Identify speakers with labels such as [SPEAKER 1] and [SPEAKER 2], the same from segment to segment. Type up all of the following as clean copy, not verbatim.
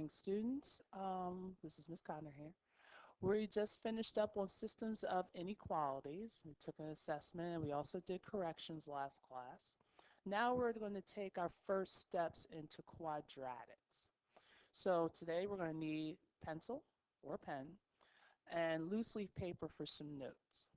[SPEAKER 1] morning, students. This is Ms. Connor here. We just finished up on systems of inequalities. We took an assessment and we also did corrections last class. Now we're going to take our first steps into quadratics. So today we're going to need pencil or pen and loose leaf paper for some notes.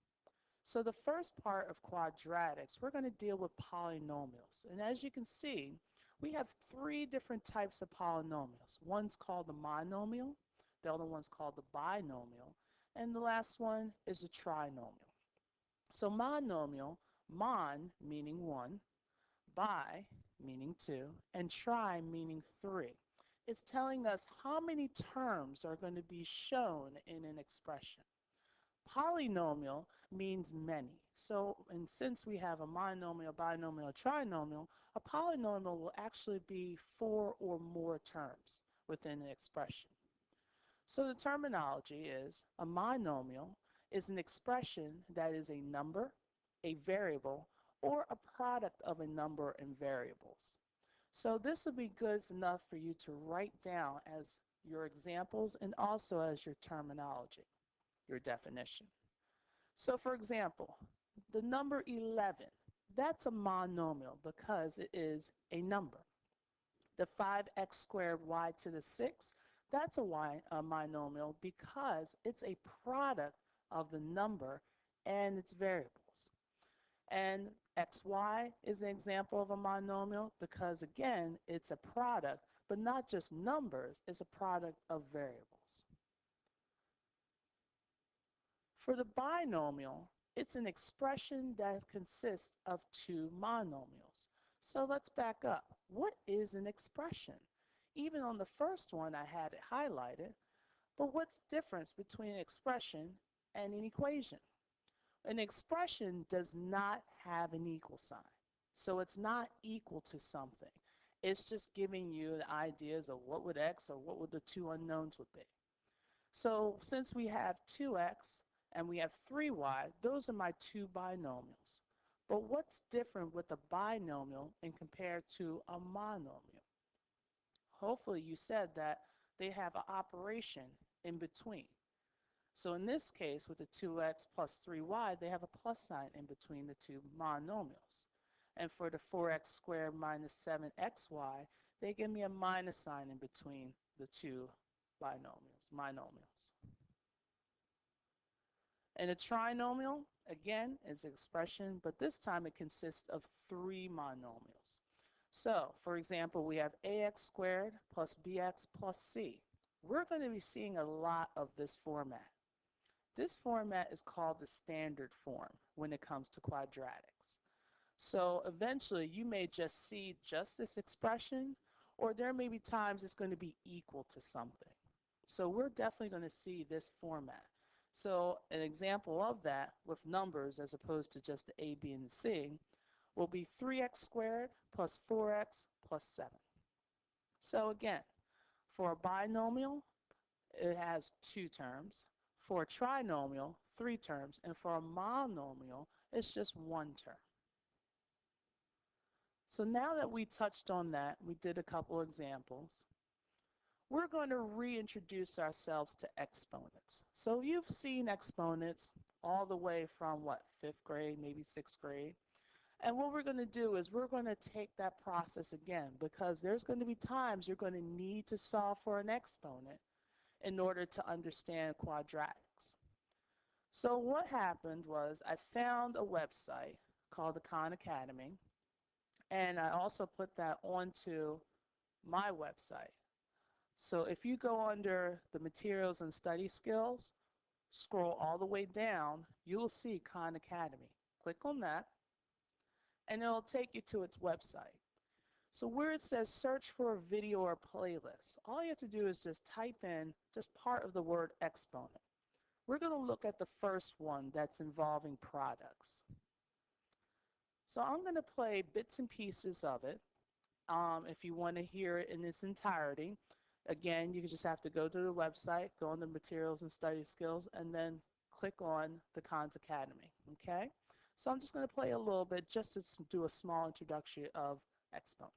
[SPEAKER 1] So the first part of quadratics, we're going to deal with polynomials. And as you can see, we have three different types of polynomials. One's called the monomial, the other one's called the binomial, and the last one is a trinomial. So monomial, mon meaning one, bi meaning two, and tri meaning three. It's telling us how many terms are going to be shown in an expression. Polynomial means many. So, and since we have a monomial, binomial, trinomial, a polynomial will actually be four or more terms within an expression. So the terminology is a monomial is an expression that is a number, a variable, or a product of a number and variables. So this will be good enough for you to write down as your examples and also as your terminology, your definition. So for example, the number 11, that's a monomial because it is a number. The 5x squared y to the 6, that's a monomial because it's a product of the number and its variables. And xy is an example of a monomial because, again, it's a product, but not just numbers, it's a product of variables. For the binomial, it's an expression that consists of two monomials. So let's back up. What is an expression? Even on the first one, I had it highlighted, but what's the difference between an expression and an equation? An expression does not have an equal sign, so it's not equal to something. It's just giving you the ideas of what would x or what would the two unknowns would be. So since we have 2x and we have 3y, those are my two binomials. But what's different with a binomial in compared to a monomial? Hopefully you said that they have an operation in between. So in this case, with the 2x plus 3y, they have a plus sign in between the two monomials. And for the 4x squared minus 7xy, they give me a minus sign in between the two monomials. And a trinomial, again, is an expression, but this time it consists of three monomials. So, for example, we have ax squared plus bx plus c. We're going to be seeing a lot of this format. This format is called the standard form when it comes to quadratics. So eventually you may just see just this expression, or there may be times it's going to be equal to something. So we're definitely going to see this format. So an example of that with numbers as opposed to just the a, b, and the c will be 3x squared plus 4x plus 7. So again, for a binomial, it has two terms. For a trinomial, three terms. And for a monomial, it's just one term. So now that we touched on that, we did a couple examples. We're going to reintroduce ourselves to exponents. So you've seen exponents all the way from what, 5th grade, maybe 6th grade. And what we're going to do is we're going to take that process again because there's going to be times you're going to need to solve for an exponent in order to understand quadratics. So what happened was I found a website called the Khan Academy, and I also put that onto my website. So if you go under the materials and study skills, scroll all the way down, you'll see Khan Academy. Click on that, and it'll take you to its website. So where it says search for a video or playlist, all you have to do is just type in just part of the word exponent. We're going to look at the first one that's involving products. So I'm going to play bits and pieces of it. If you want to hear it in its entirety, again, you just have to go to the website, go on the materials and study skills, and then click on the Khan's Academy. Okay? So I'm just going to play a little bit just to do a small introduction of exponents.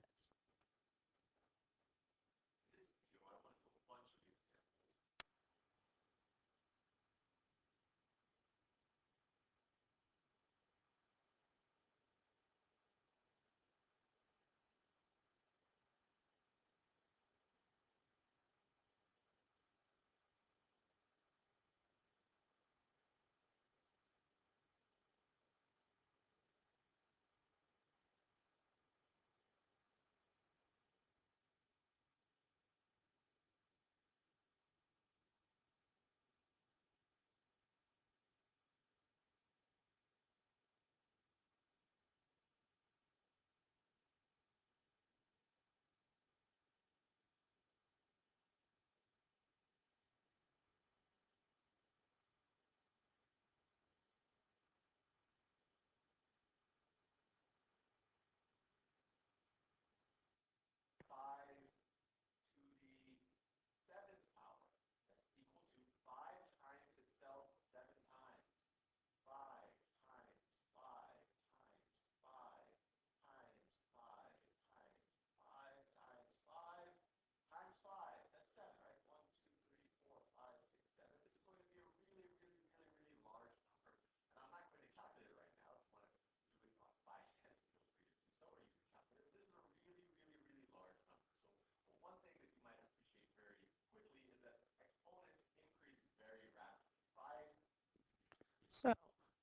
[SPEAKER 1] So,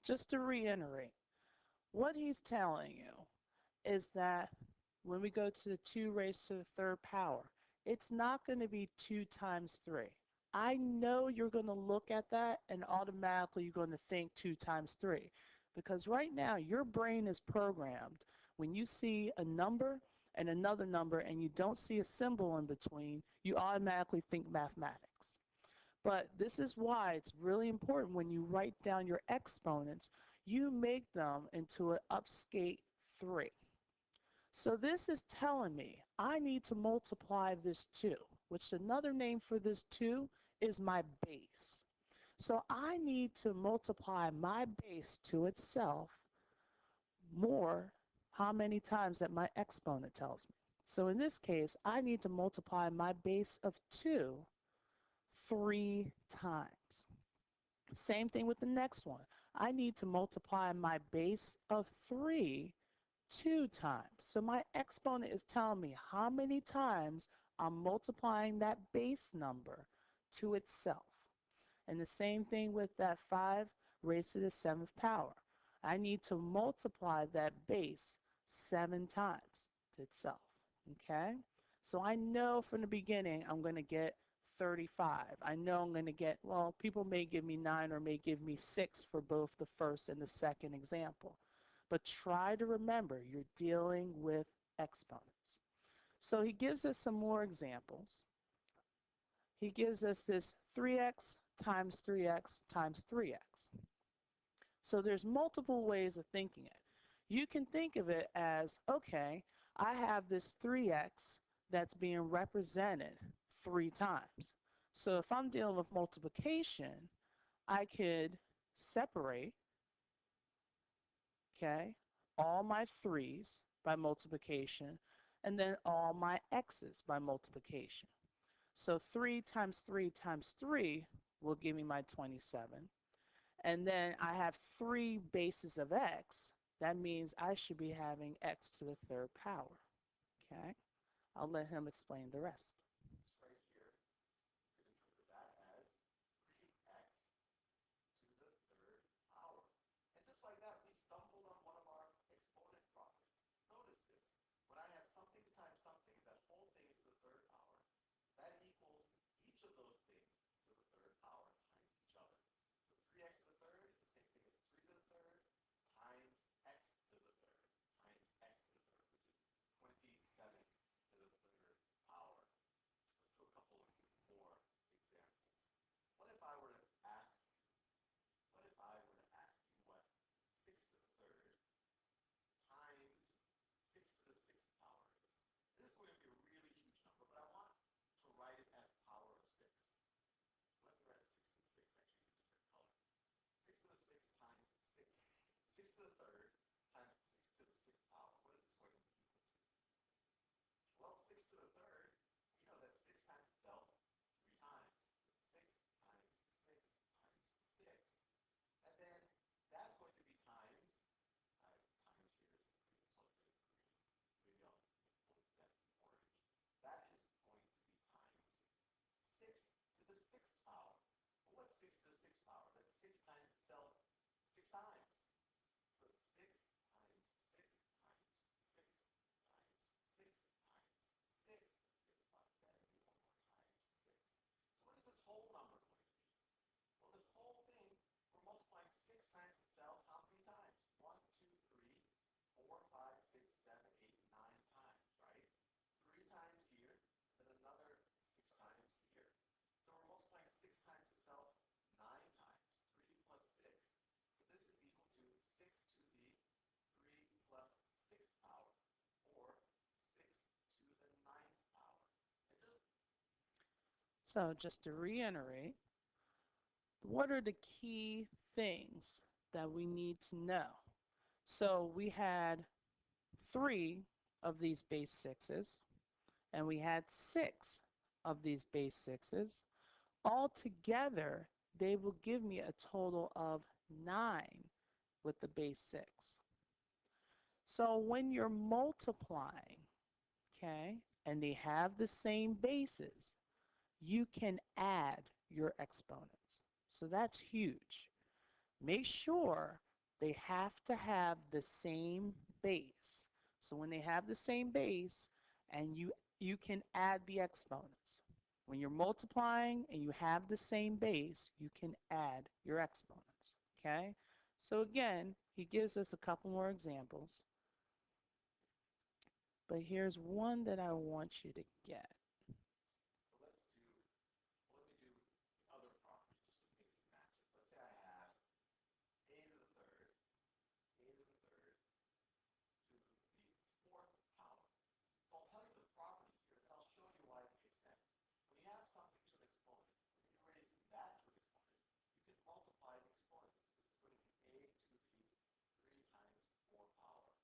[SPEAKER 1] just to reiterate, what he's telling you is that when we go to the 2 raised to the third power, it's not going to be 2 times 3. I know you're going to look at that and automatically you're going to think 2 times 3 because right now your brain is programmed. When you see a number and another number and you don't see a symbol in between, you automatically think mathematics. But this is why it's really important when you write down your exponents, you make them into an upscale 3. So this is telling me I need to multiply this 2, which another name for this 2 is my base. So I need to multiply my base to itself more how many times that my exponent tells me. So in this case, I need to multiply my base of 2 3 times. Same thing with the next one. I need to multiply my base of 3 2 times. So my exponent is telling me how many times I'm multiplying that base number to itself. And the same thing with that 5 raised to the 7th power. I need to multiply that base 7 times to itself. Okay? So I know from the beginning I'm going to get 35. I know I'm going to get, well, people may give me 9 or may give me 6 for both the first and the second example. But try to remember you're dealing with exponents. So he gives us some more examples. He gives us this 3x times 3x times 3x. So there's multiple ways of thinking it. You can think of it as, okay, I have this 3x that's being represented 3 times. So if I'm dealing with multiplication, I could separate, okay, all my 3's by multiplication and then all my x's by multiplication. So 3 times 3 times 3 will give me my 27. And then I have 3 bases of x. That means I should be having x to the third power. Okay? I'll let him explain the rest.
[SPEAKER 2] Right here, you could interpret that as 3x to the third power. And just like that, we stumbled on one of our exponent properties. Notice this. When I have something times something, that whole thing is to the third power, that equals each of those things to the third power times each other. So 3x to the third is the same thing as 3 to the third times x to the third times x to the third, which is 27 to the third power. Let's do a couple more examples. What if I were to ask you, what 6 to the third times 6 to the sixth power is? And this is going to be a really huge number, but I want to write it as power of 6. Let me write 6 to the 6 actually in a different color. 6 to the 6 times 6. 6 to the third times 6 to the sixth power. What is this going to be equal to? Well, 6 to the third, we know that 6 times itself 3 times. So 6 times 6 times 6. And then that's going to be times, times here is in green, so I'll put it in green. Maybe I'll put that in orange. That is going to be times 6 to the sixth power. Well, what's 6 to the sixth power? That's 6 times itself 6 times. So 6 times 6 times 6 times 6 times 6. Let's get this part better. Maybe one more times 6. So what is this whole number going to be? Well, this whole thing, we're multiplying 6 times itself how many times? 1, 2, 3, 4, 5, 6, 7, 8, 9 times, right? 3 times here, and then another 6 times here. So we're multiplying 6 times itself 9 times. 3 plus 6. So this is equal to 6 to the 3 plus 6th power, or 6 to the ninth power. And just
[SPEAKER 1] So just to reiterate, what are the key things that we need to know? So we had 3 of these base 6's, and we had 6 of these base 6's. Altogether, they will give me a total of 9 with the base 6. So when you're multiplying, okay, and they have the same bases, you can add your exponents. So that's huge. Make sure they have to have the same base. So when they have the same base, and you can add the exponents. When you're multiplying and you have the same base, you can add your exponents. Okay? So again, he gives us a couple more examples. But here's one that I want you to get.
[SPEAKER 2] So let me do the other property just to mix and match it. Let's say I have a to the third, a to the third, to the fourth power. So I'll tell you the property here, and I'll show you why it makes sense. When you have something to an exponent, when you raise that to an exponent, you can multiply the exponents. This is going to be a to the 3 times 4 power,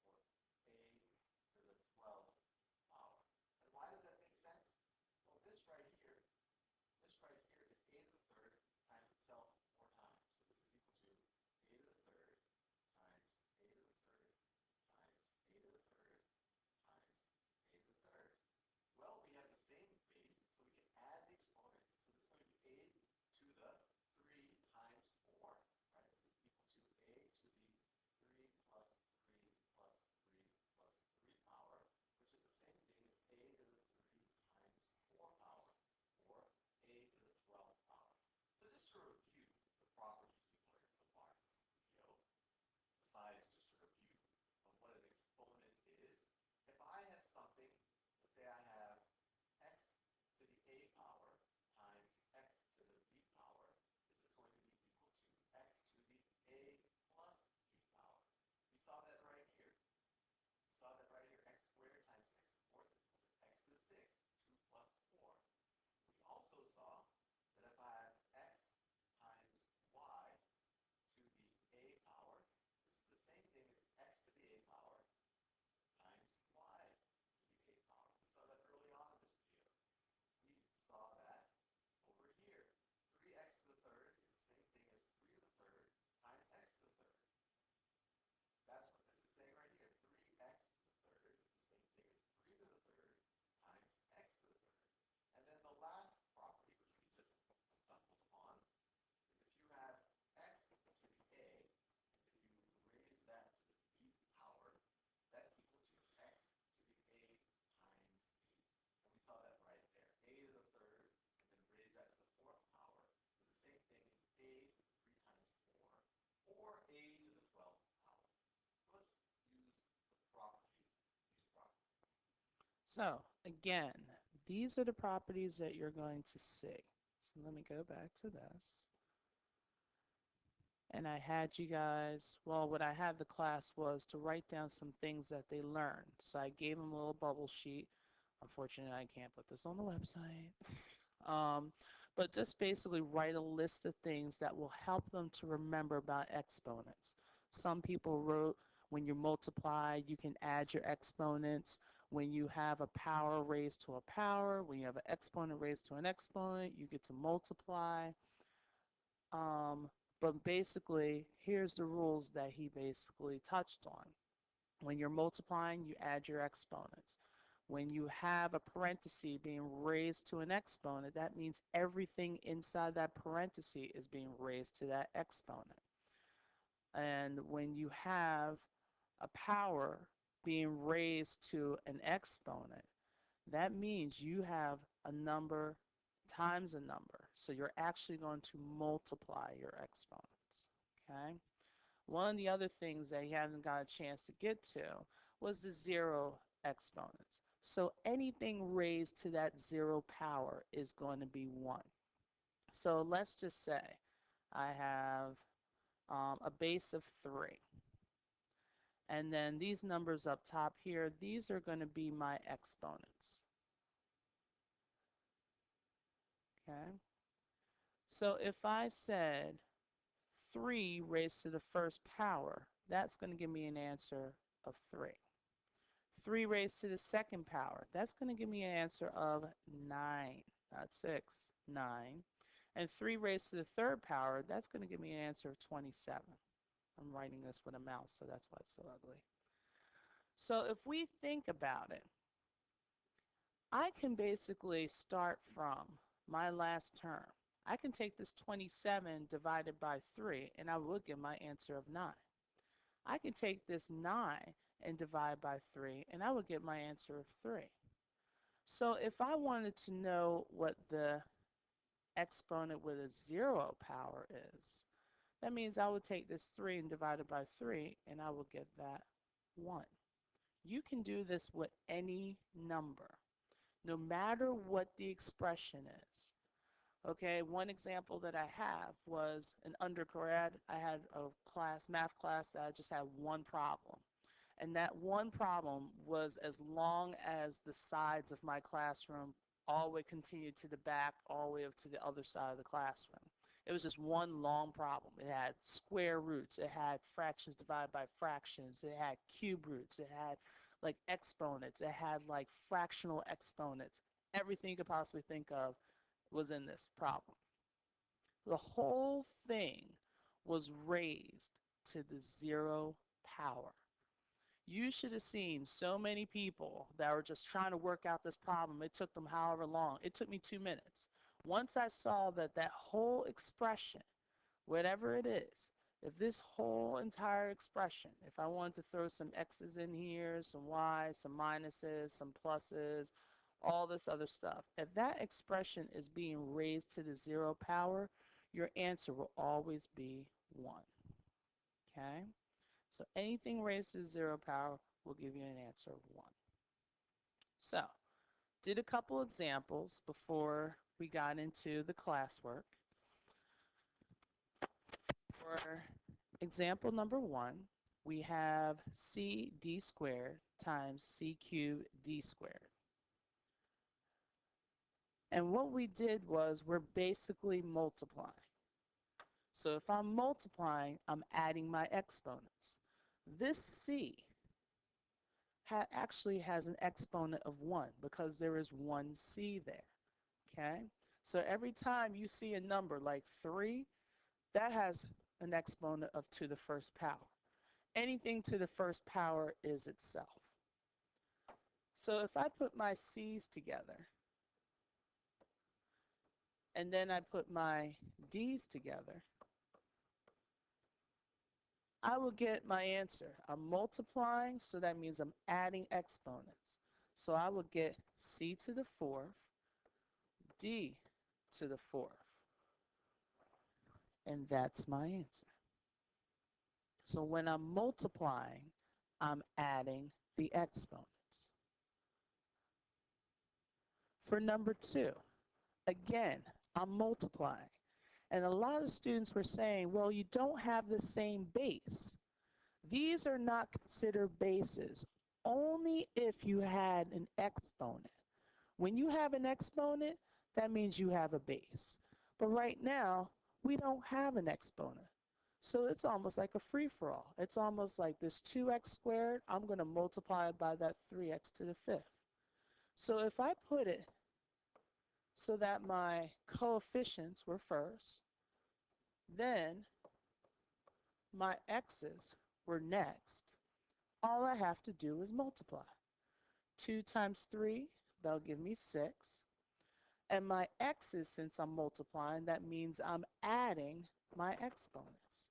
[SPEAKER 2] or a to the 12th power. And why does that make sense? Well, this right here is a to the third times itself 4 times. So this is equal to a to the third times a to the third times a to the third times a to the third. Well, we have the same base, so we can add the exponents. So this is going to be a to the 3 times 4, right? This is equal to a to the 3 plus 3 plus 3 plus 3 power, which is the same thing as a to the 3 times 4 power, or a to the 12th power. So just to review the properties we've learned so far in this video, besides just a review of what an exponent is, if I have something, let's say I have x to the a power times x to the b power, this is going to be equal to x to the a plus b power. We saw that right here. We saw that right here. X squared times x to the fourth is equal to x to the sixth, 2 plus 4. We also saw that if I have x times y to the a power, this is the same thing as x to the a power times y to the a power. We saw that early on in this video. We saw that over here. 3x to the third is the same thing as 3 to the third times x to the third. That's what this is saying right here. 3x to the third is the same thing as 3 to the third times x to the third. And then the last property, which we just stumbled upon, is if you have x to the a, if you raise that to the b power, that's equal to x to the a times b. And we saw that right there. A to the third, and then raise that to the fourth power, is the same thing as a to the 3 times 4, or a to the 12th power. So let's use the properties, these properties.
[SPEAKER 1] So again, these are the properties that you're going to see. So let me go back to this. And I had you guys, well, what I had the class was to write down some things that they learned. So I gave them a little bubble sheet. Unfortunately, I can't put this on the website. But just basically write a list of things that will help them to remember about exponents. Some people wrote when you multiply, you can add your exponents. When you have a power raised to a power, when you have an exponent raised to an exponent, you get to multiply. Um, but basically, here's the rules that he basically touched on. When you're multiplying, you add your exponents. When you have a parenthesis being raised to an exponent, that means everything inside that parenthesis is being raised to that exponent. And when you have a power being raised to an exponent, that means you have a number times a number. So you're actually going to multiply your exponents. Okay? One of the other things that he hadn't got a chance to get to was the zero exponents. So anything raised to that zero power is going to be 1. So let's just say I have a base of 3. And then these numbers up top here, these are going to be my exponents. Okay? So if I said 3 raised to the first power, that's going to give me an answer of 3. 3 raised to the second power, that's going to give me an answer of 9, not 6, 9. And 3 raised to the third power, that's going to give me an answer of 27. I'm writing this with a mouse, so that's why it's so ugly. So if we think about it, I can basically start from my last term. I can take this 27 divided by 3 and I will get my answer of 9. I can take this 9 and divide by 3 and I would get my answer of 3. So if I wanted to know what the exponent with a 0 power is, that means I would take this 3 and divide it by 3 and I will get that 1. You can do this with any number, no matter what the expression is. Okay, one example that I have was an undergrad. I had a class, math class, that I just had one problem. And that one problem was as long as the sides of my classroom, all the way continued to the back, all the way up to the other side of the classroom. It was just one long problem. It had square roots, it had fractions divided by fractions, it had cube roots, it had like exponents, it had like fractional exponents. Everything you could possibly think of was in this problem. The whole thing was raised to the 0 power. You should have seen so many people that were just trying to work out this problem. It took them however long. It took me 2 minutes. Once I saw that that whole expression, whatever it is, if this whole entire expression, if I wanted to throw some x's in here, some y's, some minuses, some pluses, all this other stuff, if that expression is being raised to the 0 power, your answer will always be 1. Okay? So anything raised to the 0 power will give you an answer of 1. So, did a couple examples before we got into the classwork. For example number 1, we have cd squared times c cubed d squared. And what we did was we're basically multiplying. So if I'm multiplying, I'm adding my exponents. This c actually has an exponent of 1 because there is 1c there. Okay? So every time you see a number like 3, that has an exponent of to the first power. Anything to the first power is itself. So if I put my c's together and then I put my d's together, I will get my answer. I'm multiplying, so that means I'm adding exponents. So I will get c to the 4th, d to the 4th. And that's my answer. So when I'm multiplying, I'm adding the exponents. For number 2, again, I'm multiplying. And a lot of students were saying, well, you don't have the same base. These are not considered bases, only if you had an exponent. When you have an exponent, that means you have a base. But right now, we don't have an exponent. So it's almost like a free-for-all. It's almost like this 2x squared, I'm going to multiply it by that 3x to the 5th. So if I put it so that my coefficients were first, then my x's were next, all I have to do is multiply. 2 times 3, that'll give me 6. And my x's, since I'm multiplying, that means I'm adding my exponents.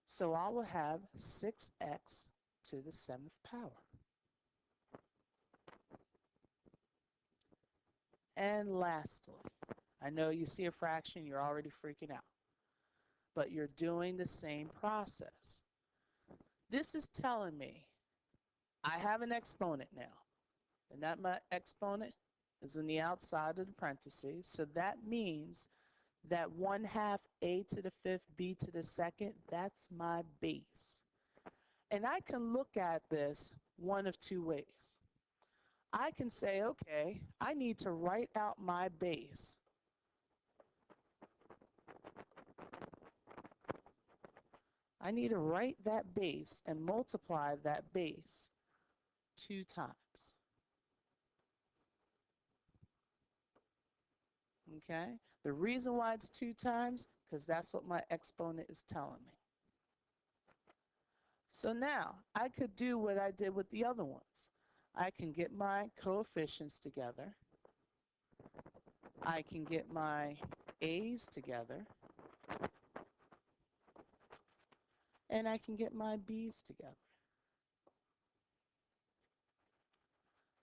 [SPEAKER 1] So I will have 6x to the 7th power. And lastly, I know you see a fraction, you're already freaking out, but you're doing the same process. This is telling me I have an exponent now, and that my exponent is in the outside of the parentheses, so that means that 1/2 a to the 5th, b to the 2nd, that's my base. And I can look at this one of two ways. I can say, okay, I need to write out my base. I need to write that base and multiply that base 2 times. Okay? The reason why it's 2 times, because that's what my exponent is telling me. So now, I could do what I did with the other ones. I can get my coefficients together. I can get my A's together, and I can get my B's together.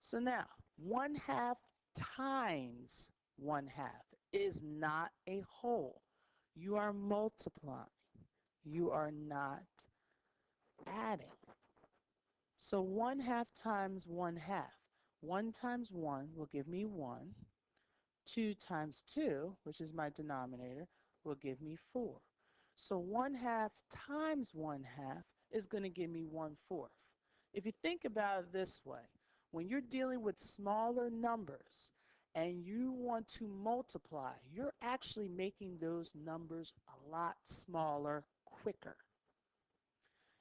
[SPEAKER 1] So now, 1/2 times 1/2 is not a whole. You are multiplying. You are not adding. So 1/2 times 1/2. 1 times 1 will give me 1. 2 times 2, which is my denominator, will give me 4. So 1/2 times 1/2 is going to give me 1/4. If you think about it this way, when you're dealing with smaller numbers and you want to multiply, you're actually making those numbers a lot smaller quicker.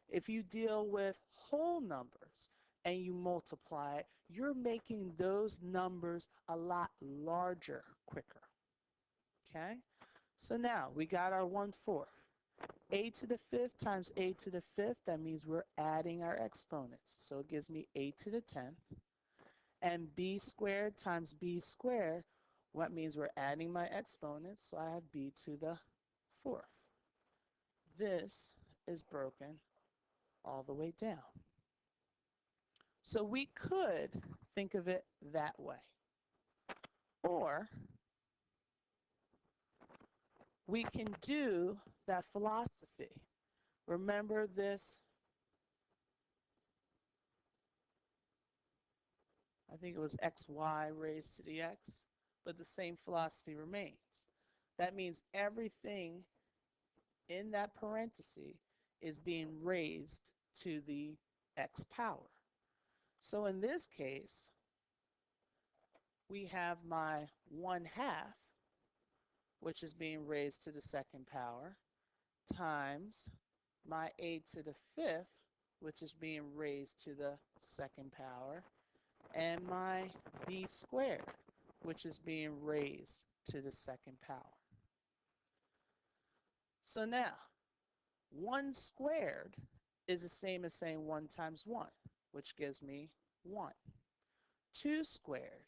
[SPEAKER 1] If you deal with whole numbers and you multiply it, you're making those numbers a lot larger quicker. Okay? So now we got our 1/4. A to the 5th times a to the 5th, that means we're adding our exponents. So it gives me a to the 10th. And b squared times b squared, what means we're adding my exponents. So I have b to the 4th. This is broken all the way down. So we could think of it that way. Or we can do that philosophy. Remember this, I think it was xy raised to the x, but the same philosophy remains. That means everything in that parenthesis is being raised to the x power. So in this case, we have my 1/2, which is being raised to the second power, times my a to the 5th, which is being raised to the second power, and my b squared, which is being raised to the second power. So now, 1 squared is the same as saying 1 times 1, which gives me 1. 2 squared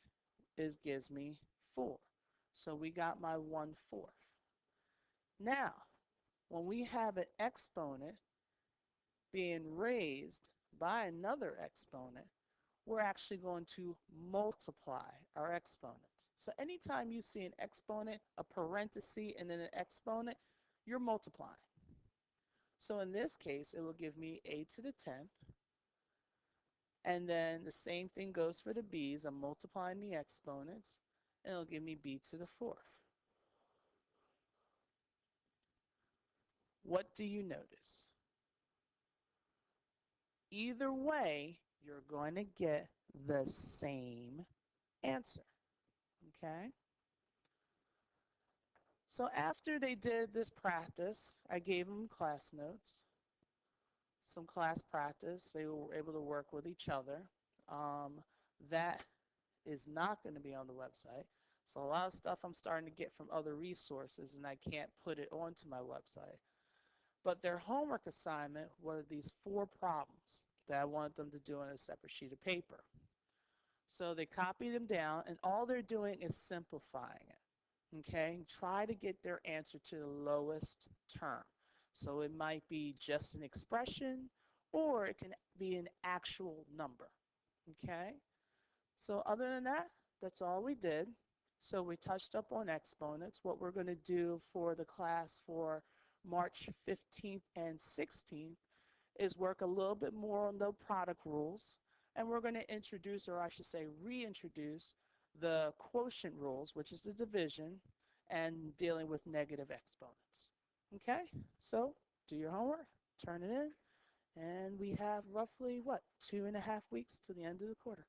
[SPEAKER 1] gives me 4. So we got my 1/4. Now, when we have an exponent being raised by another exponent, we're actually going to multiply our exponents. So anytime you see an exponent, a parenthesis, and then an exponent, you're multiplying. So in this case, it will give me a to the 10th. And then the same thing goes for the b's. I'm multiplying the exponents, and it'll give me b to the 4th. What do you notice? Either way, you're going to get the same answer. Okay? So after they did this practice, I gave them class notes, some class practice. They were able to work with each other. That is not going to be on the website. So a lot of stuff I'm starting to get from other resources, and I can't put it onto my website. But their homework assignment were these 4 problems that I wanted them to do on a separate sheet of paper. So they copied them down, and all they're doing is simplifying it. Okay? Try to get their answer to the lowest term. So it might be just an expression, or it can be an actual number. Okay? So other than that, that's all we did. So we touched up on exponents. What we're going to do for the class for March 15th and 16th is work a little bit more on the product rules. And we're going to introduce, or I should say reintroduce, the quotient rules, which is the division, and dealing with negative exponents. Okay, so do your homework, turn it in, and we have roughly, what, 2.5 weeks to the end of the quarter.